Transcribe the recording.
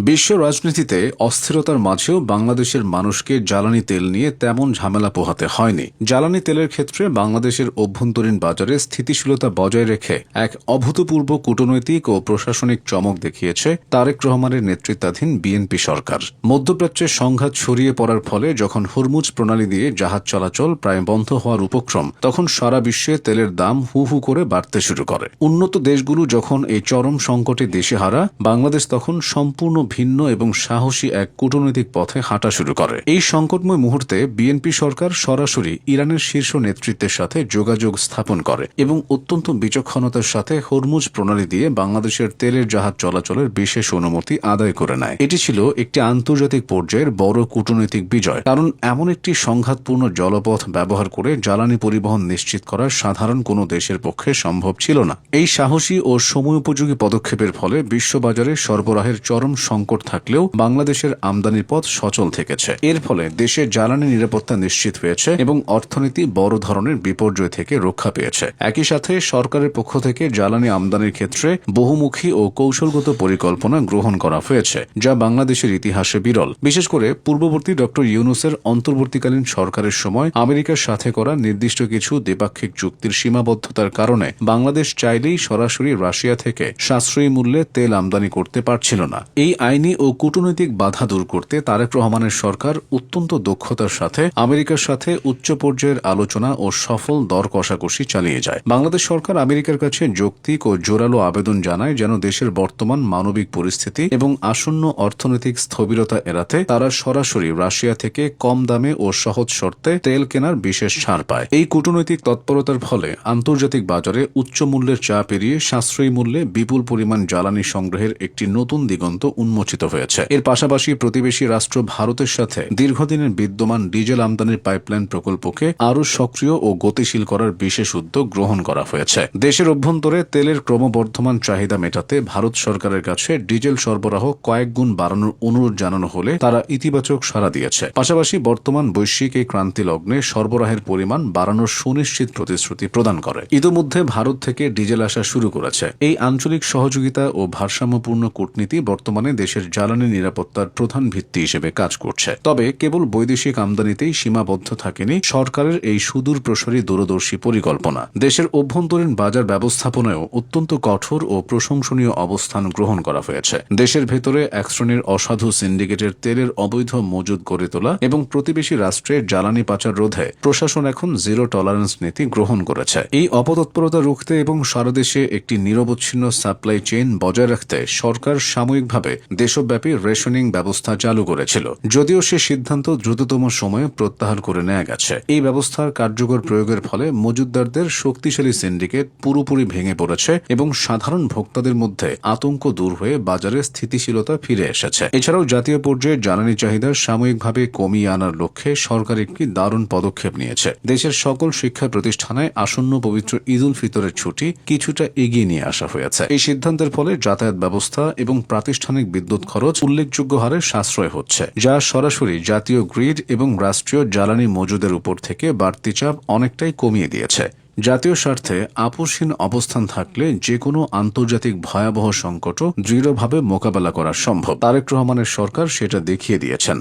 বিশ্ব রাজনীতিতে অস্থিরতার মাঝেও বাংলাদেশের মানুষকে জ্বালানি তেল নিয়ে তেমন ঝামেলা পোহাতে হয়নি। জ্বালানি তেলের ক্ষেত্রে বাংলাদেশের অভ্যন্তরীণ বাজারে স্থিতিশীলতা বজায় রেখে এক অভূতপূর্ব কূটনৈতিক ও প্রশাসনিক চমক দেখিয়েছে তারেক রহমানের নেতৃত্বাধীন বিএনপি সরকার। মধ্যপ্রাচ্যে সংঘাত ছড়িয়ে পড়ার ফলে যখন হরমুজ প্রণালী দিয়ে জাহাজ চলাচল প্রায় বন্ধ হওয়ার উপক্রম, তখন সারা বিশ্বে তেলের দাম হু হু করে বাড়তে শুরু করে। উন্নত দেশগুলো যখন এই চরম সংকটে দিশেহারা, বাংলাদেশ তখন সম্পূর্ণ ভিন্ন এবং সাহসী এক কূটনৈতিক পথে হাঁটা শুরু করে। এই সংকটময় মুহূর্তে বিএনপি সরকার সরাসরি ইরানের শীর্ষ নেতৃত্বের সাথে যোগাযোগ স্থাপন করে এবং অত্যন্ত বিচক্ষণতার সাথে হরমুজ প্রণালী দিয়ে বাংলাদেশের তেলের জাহাজ চলাচলের বিশেষ অনুমতি আদায় করে নেয়। এটি ছিল একটি আন্তর্জাতিক পর্যায়ের বড় কূটনৈতিক বিজয়, কারণ এমন একটি সংঘাতপূর্ণ জলপথ ব্যবহার করে জ্বালানি পরিবহন নিশ্চিত করা সাধারণ কোনো দেশের পক্ষে সম্ভব ছিল না। এই সাহসী ও সময়োপযোগী পদক্ষেপের ফলে বিশ্ববাজারে সরবরাহের চরম সংকট থাকলেও বাংলাদেশের আমদানির পথ সচল থেকেছে। এর ফলে দেশের জ্বালানি নিরাপত্তা নিশ্চিত হয়েছে এবং অর্থনীতি বড় ধরনের বিপর্যয় থেকে রক্ষা পেয়েছে। একই সাথে সরকারের পক্ষ থেকে জ্বালানি আমদানির ক্ষেত্রে বহুমুখী ও কৌশলগত পরিকল্পনা গ্রহণ করা হয়েছে, যা বাংলাদেশের ইতিহাসে বিরল। বিশেষ করে পূর্ববর্তী ডক্টর ইউনূসের অন্তর্বর্তীকালীন সরকারের সময় আমেরিকার সাথে করা নির্দিষ্ট কিছু দ্বিপাক্ষিক চুক্তির সীমাবদ্ধতার কারণে বাংলাদেশ চাইলেই সরাসরি রাশিয়া থেকে সাশ্রয়ী মূল্যে তেল আমদানি করতে পারছিল না। এই আইনি ও কূটনৈতিক বাধা দূর করতে তারেক রহমানের সরকার অত্যন্ত দক্ষতার সাথে আমেরিকার সাথে উচ্চ পর্যায়ের আলোচনা ও সফল দর কষাকষি চালিয়ে যায়। বাংলাদেশ সরকার আমেরিকার কাছে যৌক্তিক ও জোরালো আবেদন জানায় যেন দেশের বর্তমান মানবিক পরিস্থিতি এবং আসন্ন অর্থনৈতিক স্থবিরতা এড়াতে তারা সরাসরি রাশিয়া থেকে কম দামে ও সহজ শর্তে তেল কেনার বিশেষ ছাড় পায়। এই কূটনৈতিক তৎপরতার ফলে আন্তর্জাতিক বাজারে উচ্চ মূল্যের চাপ এড়িয়ে সাশ্রয়ী মূল্যে বিপুল পরিমাণ জ্বালানি সংগ্রহের একটি নতুন দিগন্ত উন্মোচিত হয়েছে। এর পাশাপাশি প্রতিবেশী রাষ্ট্র ভারতের সাথে দীর্ঘদিনের বিদ্যমান ডিজেল আমদানির পাইপলাইন প্রকল্পকে আরও সক্রিয় ও গতিশীল করার বিশেষ উদ্যোগ গ্রহণ করা হয়েছে। দেশের অভ্যন্তরে তেলের ক্রমবর্ধমান চাহিদা মেটাতে ভারত সরকারের কাছে ডিজেল সরবরাহ কয়েক গুণ বাড়ানোর অনুরোধ জানানো হলে তারা ইতিবাচক সাড়া দিয়েছে। পাশাপাশি বর্তমান বৈশ্বিক এই ক্রান্তি লগ্নে সরবরাহের পরিমাণ বাড়ানোর সুনিশ্চিত প্রতিশ্রুতি প্রদান করে। ইতিমধ্যে ভারত থেকে ডিজেল আসা শুরু করেছে। এই আঞ্চলিক সহযোগিতা ও ভারসাম্যপূর্ণ কূটনীতি বর্তমানে দেশের জ্বালানি নিরাপত্তার প্রধান ভিত্তি হিসেবে কাজ করছে। তবে কেবল বৈদেশিক আমদানিতেই সীমাবদ্ধ থাকেনি সরকারের এই সুদূর প্রসারী দূরদর্শী পরিকল্পনা। দেশের অভ্যন্তরীণ বাজার ব্যবস্থাপনায়ও অত্যন্ত কঠোর ও প্রশংসনীয় অবস্থান গ্রহণ করা হয়েছে। দেশের ভেতরে এক শ্রেণীর অসাধু সিন্ডিকেটের তেলের অবৈধ মজুদ গড়ে তোলা এবং প্রতিবেশী রাষ্ট্রের জ্বালানি পাচার রোধে প্রশাসন এখন জিরো টলারেন্স নীতি গ্রহণ করেছে। এই অপতৎপরতা রুখতে এবং সারা দেশে একটি নিরবচ্ছিন্ন সাপ্লাই চেইন বজায় রাখতে সরকার সাময়িকভাবে দেশব্যাপী রেশনিং ব্যবস্থা চালু করেছিল, যদিও সে সিদ্ধান্ত দ্রুততম সময়ে প্রত্যাহার করে নেওয়া গেছে। এই ব্যবস্থার কার্যকর প্রয়োগের ফলে মজুতদারদের শক্তিশালী সিন্ডিকেট পুরোপুরি ভেঙে পড়েছে এবং সাধারণ ভোক্তাদের মধ্যে আতঙ্ক দূর হয়ে বাজারে স্থিতিশীলতা ফিরে এসেছে। এছাড়াও জাতীয় পর্যায়ে জ্বালানি চাহিদা সাময়িকভাবে কমিয়ে আনার লক্ষ্যে সরকার একটি দারুণ পদক্ষেপ নিয়েছে। দেশের সকল শিক্ষা প্রতিষ্ঠানে আসন্ন পবিত্র ঈদ উল ফিতরের ছুটি কিছুটা এগিয়ে নিয়ে আসা হয়েছে। এই সিদ্ধান্তের ফলে যাতায়াত ব্যবস্থা এবং প্রাতিষ্ঠানিক বিদ্যুৎ খরচ উল্লেখযোগ্য হারে সাশ্রয় হচ্ছে, যা সরাসরি জাতীয় গ্রিড এবং রাষ্ট্রীয় জ্বালানি মজুদের উপর থেকে বাড়তি চাপ অনেকটাই কমিয়ে দিয়েছে। জাতীয় স্বার্থে আপোষহীন অবস্থান থাকলে যে কোনো আন্তর্জাতিক ভয়াবহ সংকটও দৃঢ়ভাবে মোকাবেলা করা সম্ভব। তারেক রহমানের সরকার সেটা দেখিয়ে দিয়েছেন।